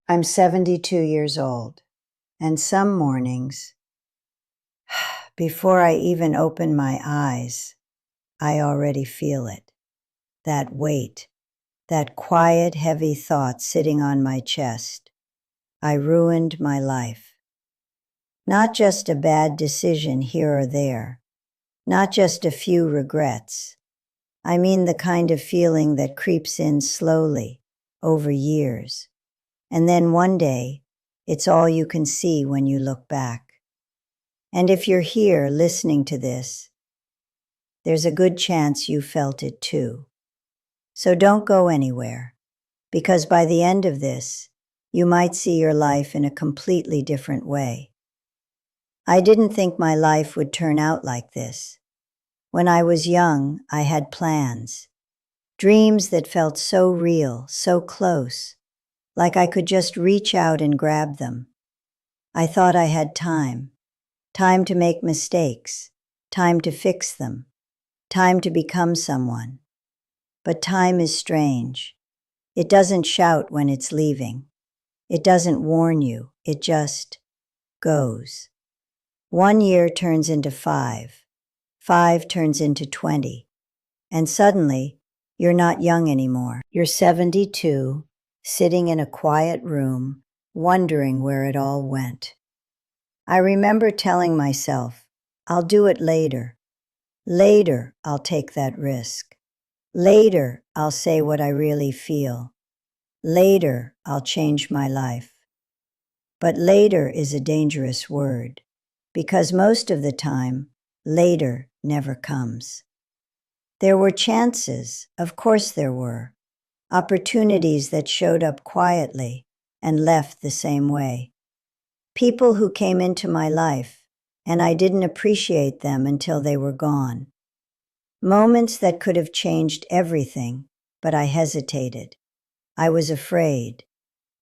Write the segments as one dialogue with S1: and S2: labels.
S1: I'm 72 years old, and some mornings, before I even open my eyes, I already feel it. That weight, that quiet, heavy thought sitting on my chest. I ruined my life. Not just a bad decision here or there, not just a few regrets. I mean the kind of feeling that creeps in slowly, over years. And then one day, it's all you can see when you look back. And if you're here listening to this, there's a good chance you felt it too. So don't go anywhere, because by the end of this, you might see your life in a completely different way. I didn't think my life would turn out like this. When I was young, I had plans, dreams that felt so real, so close, like I could just reach out and grab them. I thought I had time to make mistakes, time to fix them, time to become someone. But time is strange. It doesn't shout when it's leaving. It doesn't warn you. It just goes. 1 year turns into 5. 5 turns into 20. And suddenly, you're not young anymore. You're 72, sitting in a quiet room, wondering where it all went. I remember telling myself, I'll do it later. Later, I'll take that risk. Later, I'll say what I really feel. Later, I'll change my life. But later is a dangerous word, because most of the time, later never comes. There were chances, of course there were, opportunities that showed up quietly and left the same way. People who came into my life, and I didn't appreciate them until they were gone. Moments that could have changed everything, but I hesitated. I was afraid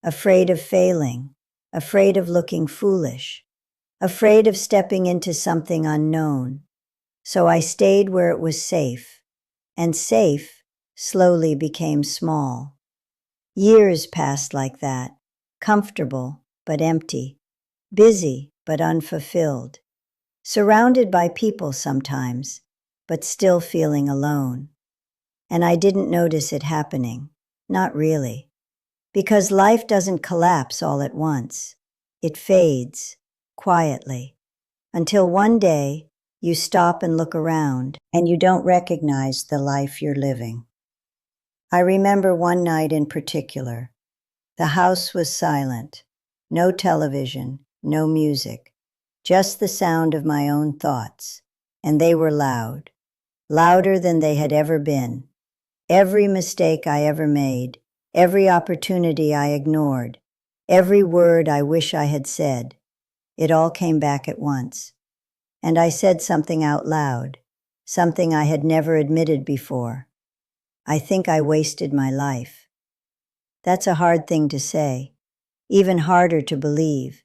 S1: of failing, afraid of looking foolish, afraid of stepping into something unknown. So I stayed where it was safe, and safe slowly became small. Years passed like that, comfortable but empty, busy but unfulfilled, surrounded by people sometimes, but still feeling alone. And I didn't notice it happening, not really, because life doesn't collapse all at once. It fades, quietly, until one day you stop and look around and you don't recognize the life you're living. I remember one night in particular. The house was silent, no television, no music, just the sound of my own thoughts, and they were loud, louder than they had ever been. Every mistake I ever made, every opportunity I ignored, every word I wish I had said, it all came back at once. And I said something out loud, something I had never admitted before. I think I wasted my life. That's a hard thing to say, even harder to believe,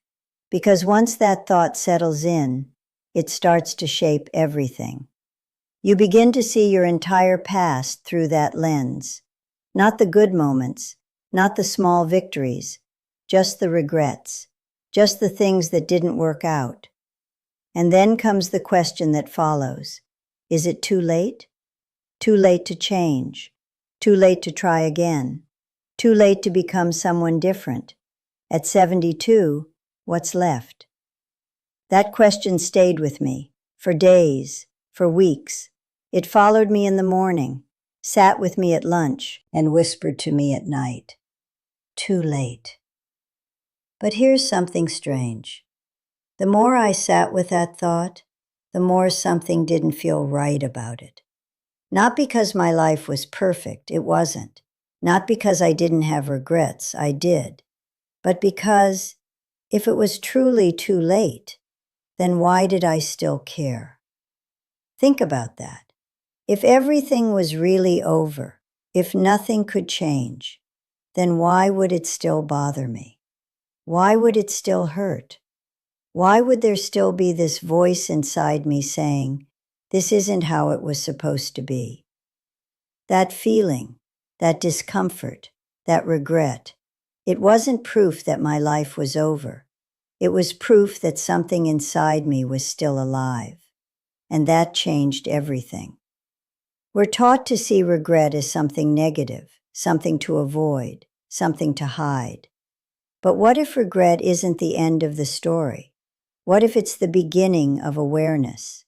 S1: because once that thought settles in, it starts to shape everything. You begin to see your entire past through that lens. Not the good moments, not the small victories, just the regrets, just the things that didn't work out. And then comes the question that follows. Is it too late? Too late to change? Too late to try again? Too late to become someone different? At 72, what's left? That question stayed with me for days, for weeks. It followed me in the morning, sat with me at lunch, and whispered to me at night. Too late. But here's something strange. The more I sat with that thought, the more something didn't feel right about it. Not because my life was perfect, it wasn't. Not because I didn't have regrets, I did. But because if it was truly too late, then why did I still care? Think about that. If everything was really over, if nothing could change, then why would it still bother me? Why would it still hurt? Why would there still be this voice inside me saying, this isn't how it was supposed to be? That feeling, that discomfort, that regret, It wasn't proof that my life was over. It was proof that something inside me was still alive. And that changed everything. We're taught to see regret as something negative, something to avoid, something to hide. But what if regret isn't the end of the story? What if it's the beginning of awareness?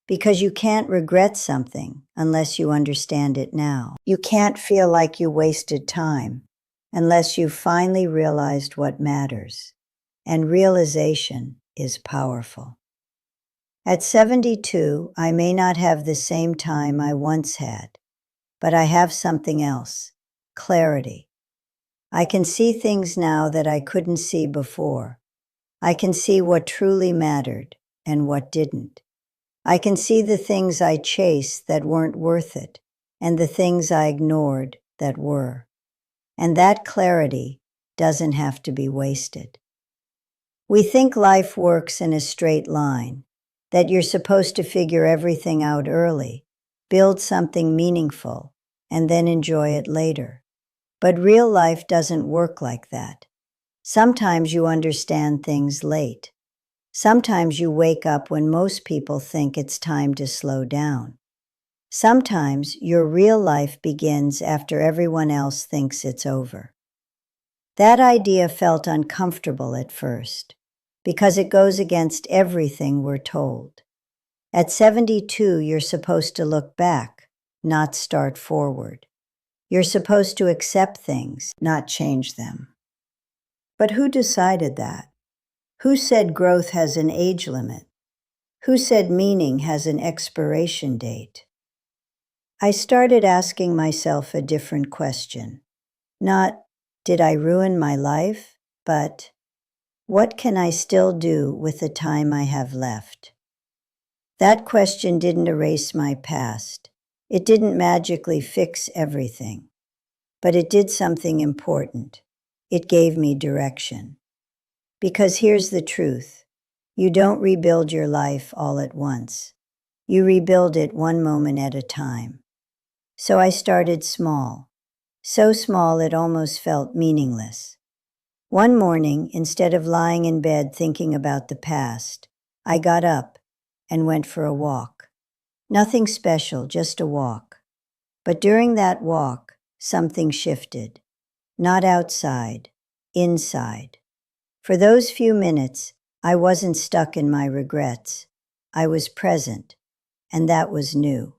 S1: Because you can't regret something unless you understand it now. You can't feel like you wasted time unless you finally realized what matters. And realization is powerful. At 72, I may not have the same time I once had, but I have something else, clarity. I can see things now that I couldn't see before. I can see what truly mattered and what didn't. I can see the things I chased that weren't worth it, and the things I ignored that were. And that clarity doesn't have to be wasted. We think life works in a straight line, that you're supposed to figure everything out early, build something meaningful, and then enjoy it later. But real life doesn't work like that. Sometimes you understand things late. Sometimes you wake up when most people think it's time to slow down. Sometimes your real life begins after everyone else thinks it's over. That idea felt uncomfortable at first, because it goes against everything we're told. At 72, you're supposed to look back, not start forward. You're supposed to accept things, not change them. But who decided that? Who said growth has an age limit? Who said meaning has an expiration date? I started asking myself a different question. Not, did I ruin my life? But, what can I still do with the time I have left? That question didn't erase my past. It didn't magically fix everything. But it did something important. It gave me direction. Because here's the truth. You don't rebuild your life all at once. You rebuild it one moment at a time. So I started small. So small it almost felt meaningless. One morning, instead of lying in bed thinking about the past, I got up and went for a walk. Nothing special, just a walk. But during that walk, something shifted. Not outside, inside. For those few minutes, I wasn't stuck in my regrets. I was present, and that was new.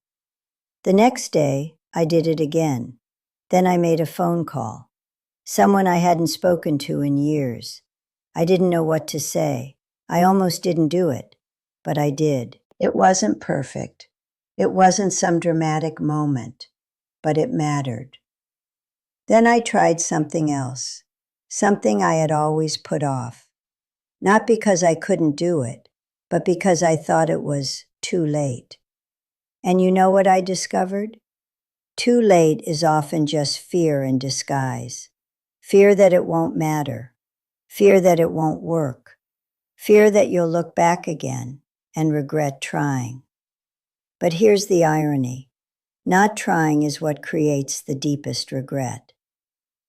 S1: The next day, I did it again. Then I made a phone call. Someone I hadn't spoken to in years. I didn't know what to say. I almost didn't do it, but I did. It wasn't perfect. It wasn't some dramatic moment, but it mattered. Then I tried something else, something I had always put off. Not because I couldn't do it, but because I thought it was too late. And you know what I discovered? Too late is often just fear in disguise. Fear that it won't matter. Fear that it won't work. Fear that you'll look back again and regret trying. But here's the irony. Not trying is what creates the deepest regret.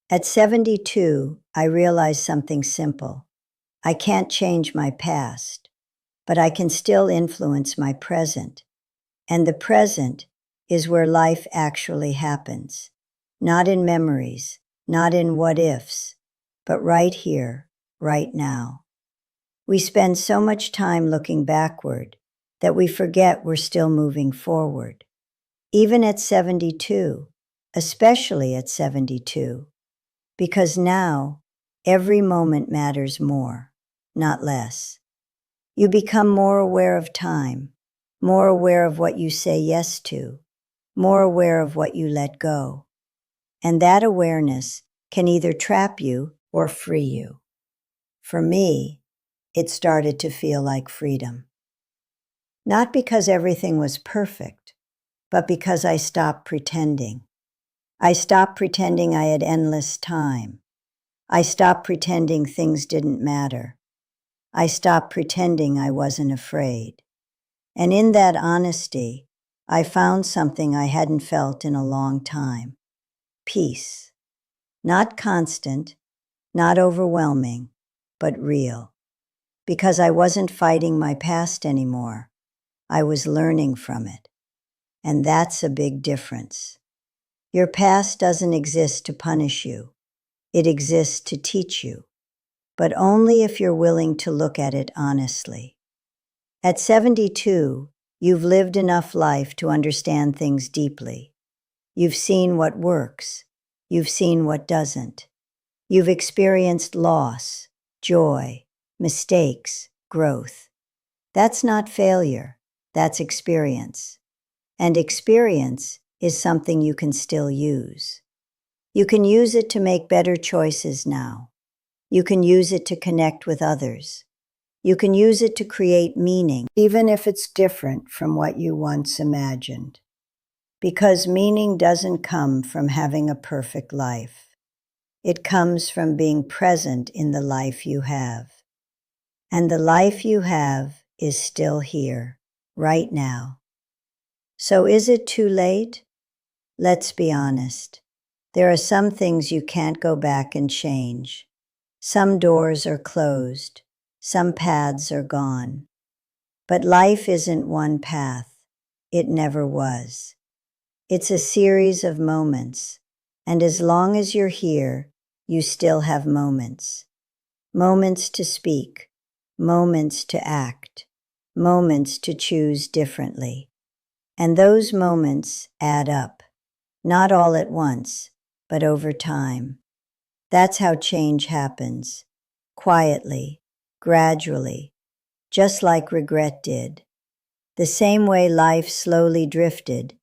S1: At 72, I realized something simple. I can't change my past, but I can still influence my present. And the present is where life actually happens. Not in memories, not in what-ifs, but right here, right now. We spend so much time looking backward that we forget we're still moving forward. Even at 72, especially at 72, because now every moment matters more, not less. You become more aware of time, more aware of what you say yes to, more aware of what you let go. And that awareness can either trap you or free you. For me, it started to feel like freedom. Not because everything was perfect, but because I stopped pretending. I stopped pretending I had endless time. I stopped pretending things didn't matter. I stopped pretending I wasn't afraid. And in that honesty, I found something I hadn't felt in a long time. Peace. Not constant, Not overwhelming, but real. Because I wasn't fighting my past anymore. I was learning from it. And that's a big difference. Your past doesn't exist to punish you. It exists to teach you, but only if you're willing to look at it honestly. At 72, you've lived enough life to understand things deeply. You've seen what works. You've seen what doesn't. You've experienced loss, joy, mistakes, growth. That's not failure. That's experience. And experience is something you can still use. You can use it to make better choices now. You can use it to connect with others. You can use it to create meaning, even if it's different from what you once imagined. Because meaning doesn't come from having a perfect life. It comes from being present in the life you have. And the life you have is still here, right now. So is it too late? Let's be honest. There are some things you can't go back and change. Some doors are closed. Some paths are gone. But life isn't one path. It never was. It's a series of moments. And as long as you're here, you still have moments. Moments to speak. Moments to act. Moments to choose differently. And those moments add up. Not all at once, but over time. That's how change happens. Quietly, gradually, just like regret did. The same way life slowly drifted,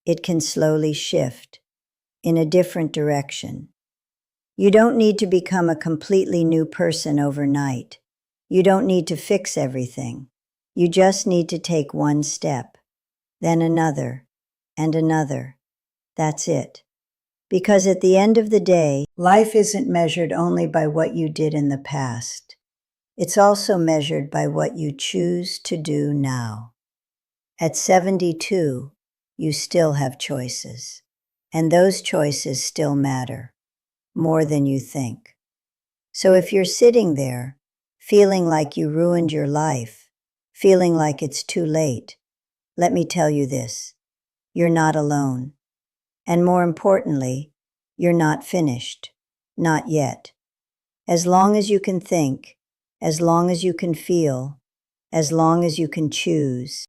S1: it can slowly shift in a different direction. You don't need to become a completely new person overnight. You don't need to fix everything. You just need to take one step, then another, and another. That's it. Because at the end of the day, life isn't measured only by what you did in the past. It's also measured by what you choose to do now. At 72, you still have choices. And those choices still matter, more than you think. So if you're sitting there, feeling like you ruined your life, feeling like it's too late, let me tell you this. You're not alone. And more importantly, you're not finished. Not yet. As long as you can think, as long as you can feel, as long as you can choose,